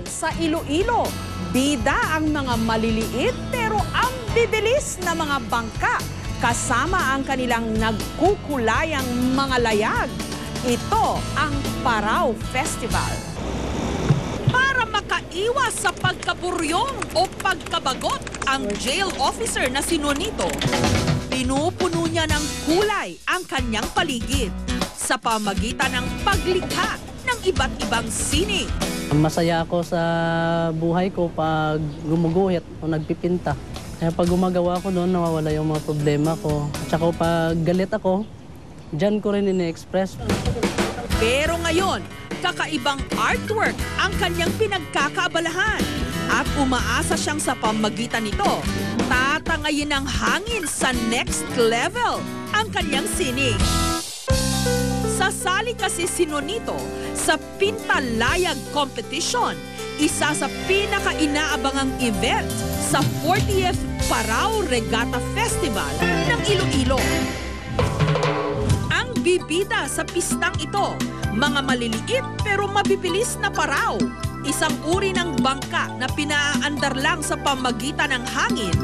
Sa Iloilo, bida ang mga maliliit pero ang bibilis na mga bangka kasama ang kanilang nagkukulayang mga layag. Ito ang Parao Festival. Para makaiwas sa pagkaburyong o pagkabagot ang jail officer na si Nonito, pinupuno niya ng kulay ang kanyang paligid sa pamagitan ng paglikha ng iba't ibang sining. Masaya ako sa buhay ko pag gumuguhit o nagpipinta. Kaya pag gumagawa ko doon, nawawala yung mga problema ko. At saka pag galit ako, dyan ko rin ini-express. Pero ngayon, kakaibang artwork ang kanyang pinagkakaabalahan. At umaasa siyang sa pamagitan nito, tatangayin ng hangin sa next level ang kanyang sining. Sasali kasi si Nonito sa Pintalayag Competition, isa sa pinaka-inaabangang event sa 40th Parao Regatta Festival ng Iloilo. Ang bibida sa pistang ito, mga maliliit pero mabibilis na parao, isang uri ng bangka na pinaaandar lang sa pamagitan ng hangin.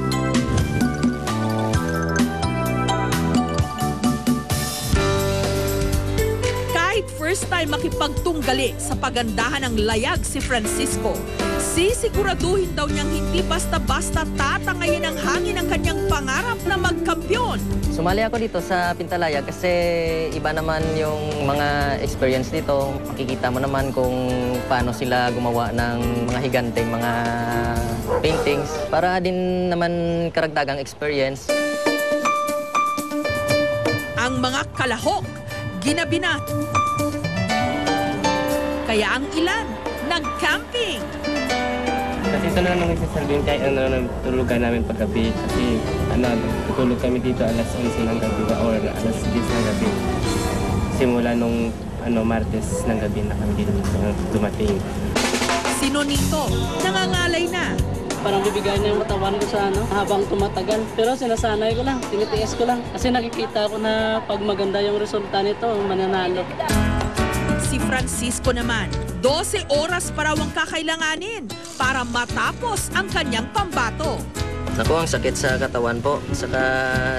First time makipagtunggali sa pagandahan ng layag si Francisco, sisiguraduhin daw niyang hindi basta-basta tatangayin ng hangin ang kanyang pangarap na magkampiyon. Sumali ako dito sa Pintalayag kasi iba naman yung mga experience dito. Makikita mo naman kung paano sila gumawa ng mga higanteng mga paintings para din naman karagdagang experience. Ang mga kalahok, ginabi na. Kaya ang ilan, nag-camping. Kasi ito na nang isasalbihin kahit tulugan namin paggabi. Kasi tutulog kami dito alas 11 ng gabi or alas 10 ng gabi. Simula nung Martes ng gabi na kami dito dumating. Si Nonito, nangangalay na. Parang bibigay na yung matawan ko sa habang tumatagal. Pero sinasanay ko lang, tinitiis ko lang. Kasi nakikita ko na pag maganda yung resulta nito, mananalo. Si Francisco naman, 12 oras pa raw ang kakailanganin para matapos ang kanyang pambato. Naku, ang sakit sa katawan po, saka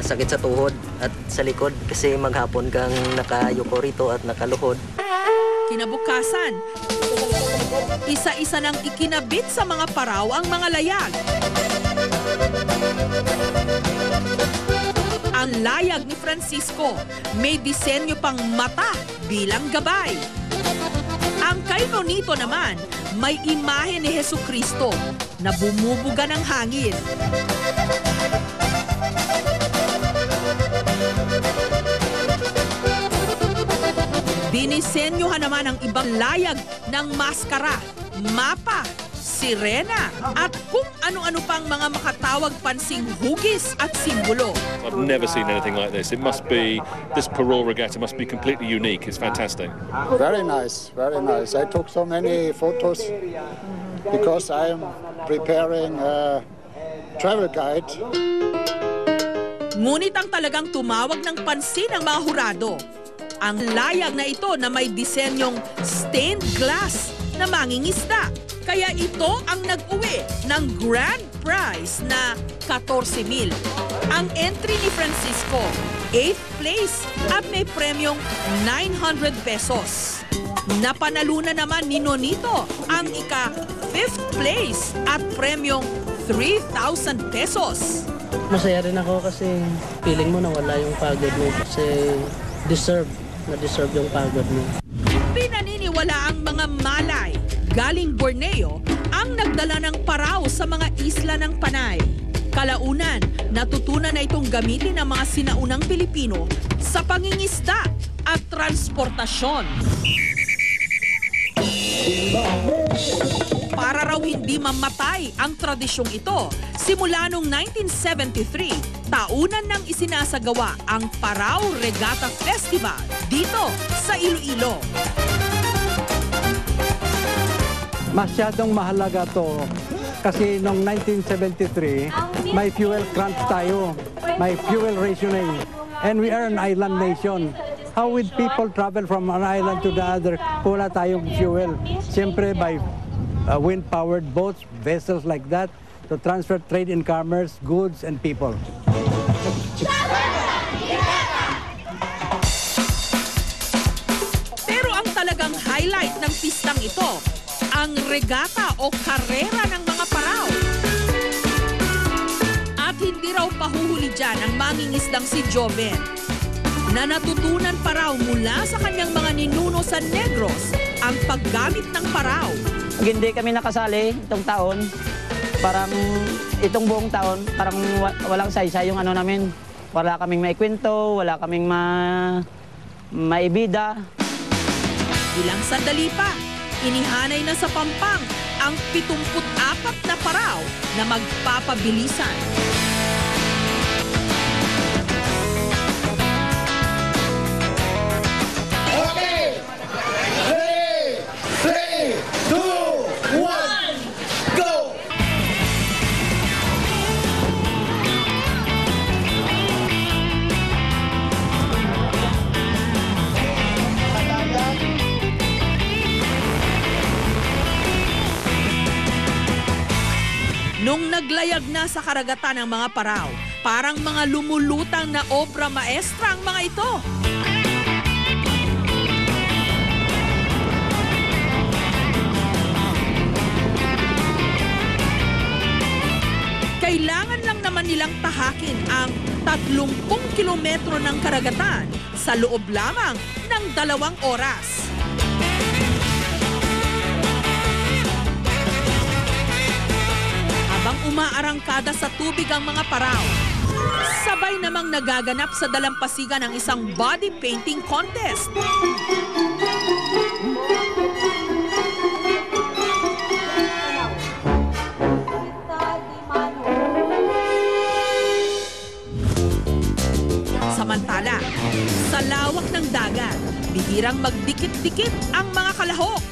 sakit sa tuhod at sa likod kasi maghapon kang nakayuko rito at nakaluhod. Kinabukasan, isa-isa nang ikinabit sa mga paraw ang mga layag. Ang layag ni Francisco may disenyo pang mata bilang gabay. Ang kay Nonito naman may imahe ni Jesucristo na bumubuga ng hangin. Dinisenyohan naman ang ibang layag ng maskara, mapa, sirena at kung ano-ano pang mga makatawag pansing hugis at simbolo. I've never seen anything like this. It must be, this Parao Regatta must be completely unique. It's fantastic. Very nice, very nice. I took so many photos because I am preparing a travel guide. Ngunit ang talagang tumawag ng pansin ng mga hurado, ang layag na ito na may disenyong stained glass na mangingisda. Kaya ito ang nag-uwi ng grand prize na 14,000. Ang entry ni Francisco, 8th place at may premyong 900 pesos. Napanalunan naman ni Nonito ang ika-5th place at premyong 3,000 pesos. Masaya rin ako kasi feeling mo nawala yung pagod mo kasi deserve yung pagod mo. Pinaniniwala ang mga Malay galing Borneo ang nagdala ng parao sa mga isla ng Panay. Kalaunan, natutunan na itong gamitin ng mga sinaunang Pilipino sa pangingisda at transportasyon. Para raw hindi mamatay ang tradisyong ito, simula noong 1973, taunan nang isinasagawa ang Parao Regatta Festival dito sa Iloilo. Masyadong mahalaga to kasi noong 1973 may fuel crunch tayo, may fuel rationing, and we are an island nation. How would people travel from an island to the other kung wala tayong fuel? Siyempre by wind-powered boats, vessels like that, to transfer trade in commerce, goods, and people. Pero ang talagang highlight ng pistang ito, ang regata o karera ng mga paraw. At hindi raw pahuhuli dyan ang mangingisdang si Joven, na natutunan pa raw mula sa kanyang mga ninuno sa Negros ang paggamit ng paraw. Pag hindi kami nakasali itong taon, parang itong buong taon, parang walang saysay yung ano namin. Wala kaming maikwento, wala kaming maibida. Ilang sandali pa, inihanay na sa Pampang ang 74 na paraw na magpapabilisan. Nung naglayag na sa karagatan ng mga paraw, parang mga lumulutang na obra maestra ang mga ito. Kailangan lang naman nilang tahakin ang 30 kilometro ng karagatan sa loob lamang ng 2 oras. Habang umaarangkada sa tubig ang mga paraw, sabay namang nagaganap sa dalampasigan ng isang body painting contest. Samantala, sa lawak ng dagat, bihirang magdikit-dikit ang mga kalahok.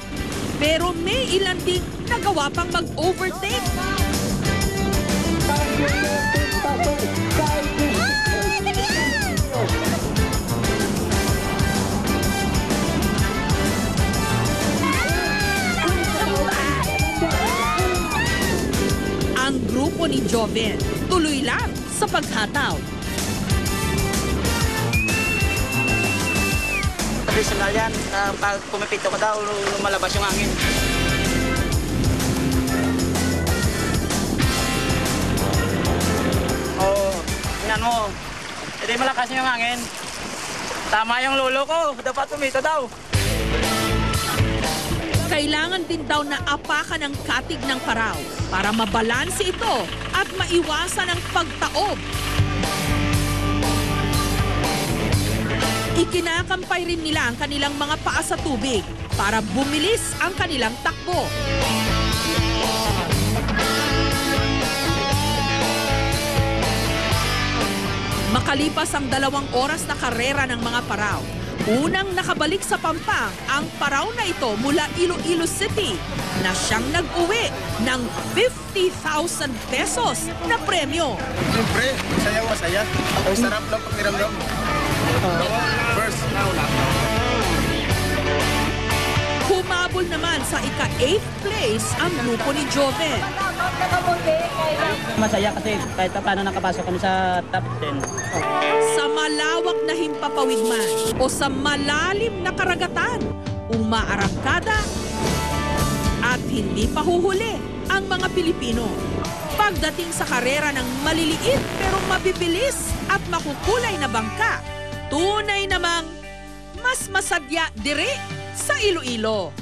Pero may ilan ding nagawa pang mag-overtake. Ang grupo ni Joven tuloy lang sa paghataw. Traditional yan, pag pumipito ka daw, lumalabas yung hangin. Tingnan mo, hindi malakas yung hangin. Tama yung lolo ko, dapat pumito daw. Kailangan din daw na apakan ang katig ng paraw para mabalanse ito at maiwasan ang pagtaob. Ikinakampay rin nila ang kanilang mga paa sa tubig para bumilis ang kanilang takbo. Makalipas ang 2 oras na karera ng mga paraw, unang nakabalik sa Pampang ang paraw na ito mula Iloilo City na siyang nag-uwi ng 50,000 pesos na premyo. Siyempre, masaya. Ang sarap lang pakiramdam. First. Humabol naman sa ika-8th place ang grupo ni Joven. Masaya kasi kahit paano nakapasok kami sa top 10. Sa malawak na himpapawid man o sa malalim na karagatan, umaarangkada at hindi pahuhuli ang mga Pilipino. Pagdating sa karera ng maliliit pero mabibilis at makukulay na bangka, tunay namang mas masadya dire sa Iloilo.